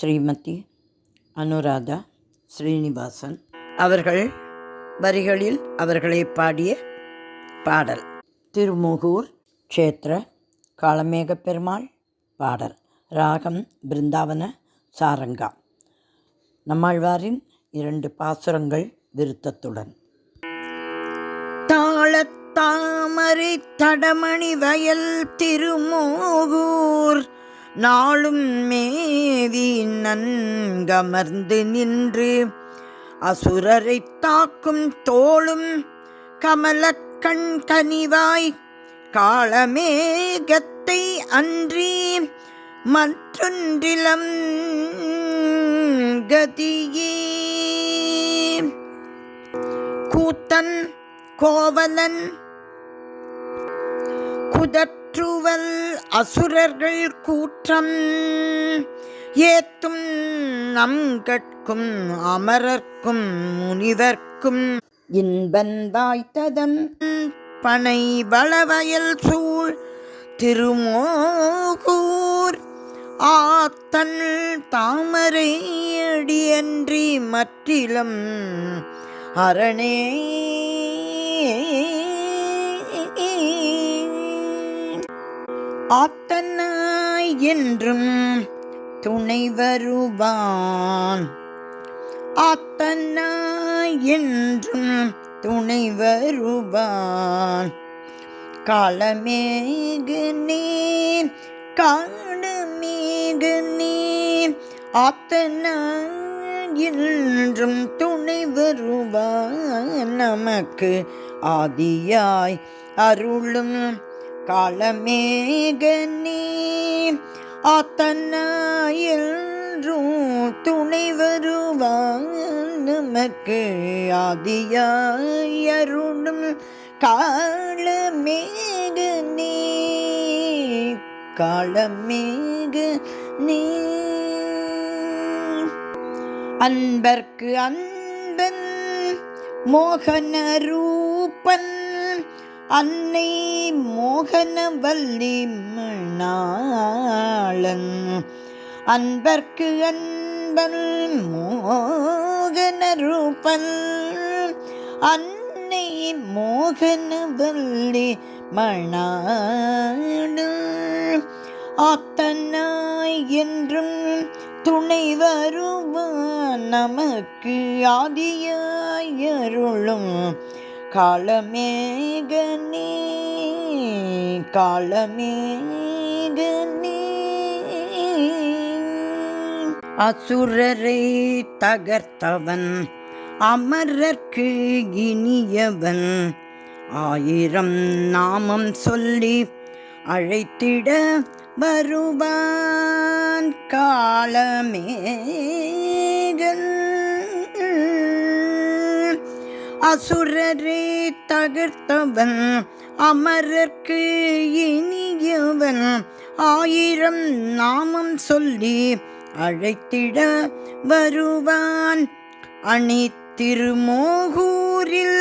ஸ்ரீமதி அனுராதா ஸ்ரீனிவாசன் அவர்கள் வரிகளில் அவர்களை பாடிய பாடல். திருமுகூர் க்ஷேத்திர காளமேக பெருமாள் பாடல். ராகம் பிருந்தாவன சாரங்கா. நம்மாழ்வாரின் 2 பாசுரங்கள் விருத்தத்துடன். தாளத்தாமரை தடமணி வயல் திருமோகூர் நாளும் மேவி நன்கமர்ந்து நின்று அசுரரை தாக்கும் தோளும் கமலக்கண் கனிவாய் காளமேகத்தை அன்றி மற்றொன்றிலம் கதியே. கூத்தன் கோவலன் குதற்றுவல் அசுரர்கள் கூற்றம் ஏத்தும் நம்கட்கும் அமரர்க்கும் முனிவர்க்கும் இன்பன் வாய்த்ததன் பனை வளவயல் சூழ் திருமோகூர் ஆத்தன் தாமரை அடியன்றி மற்றிலம் அரணே. ஆத்தனாய் என்றும் துணை வருவான், ஆத்தனாய் என்றும் துணை வருவான். காளமேகு நீர் காளமேகு நீர் ஆத்தனாய் என்றும் துணை வருவான். நமக்கு ஆதியாய் அருளும் காளமேக நீர் ஆத்தனாய் என்றும் துணை வருவான். நமக்கு ஆதியாய் அருளும் காளமேக நீர் காளமேக நீர். அன்பர்க்கு அன்பன் மோகன ரூபன் அன்னை மோகனவல்லி மணாளன். அன்பர்க்கு அன்பன் மோகன ரூபன் அன்னை மோகனவல்லி மணாளன். ஆத்தனாய் என்றும் துணை வருவான். நமக்கு ஆதியாய் அருளும் காளமேக நீர் காளமேக நீர். அசுரரை தகர்த்தவன் அமரர்க்கு இனியவன், 1000 நாமம் சொல்லி அழைத்திட வருவான் காளமேகன். அசுரரை தகர்த்தவன் அமரர்க்கு இனியவன், 1000 நாமம் சொல்லி அழைத்திட வருவான். அணி திருமோகூரில்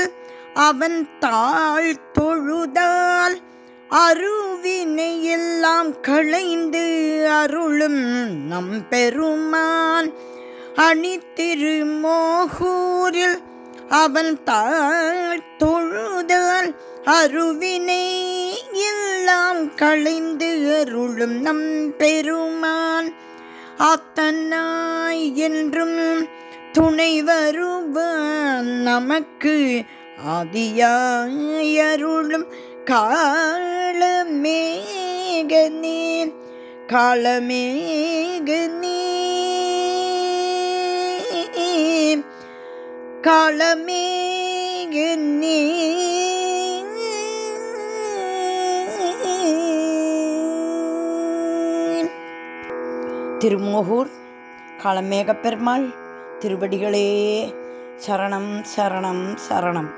அவன் தாழ் தொழுதால் அருவினை எல்லாம் களைந்து அருளும் நம் பெருமான். அணி திருமோகூரில் அவன் தாழ் தொழுதால் அருவினை எல்லாம் களைந்து அருளும் நம் பெருமான். ஆத்தனாய் என்றும் துணை வருவான். நமக்கு ஆதியாய் அருளும் காளமேக நீர் காளமேக நீர் காளமேக நீர். திருமோகூர் காளமேக பெருமாள் திருவடிகளே சரணம் சரணம் சரணம்.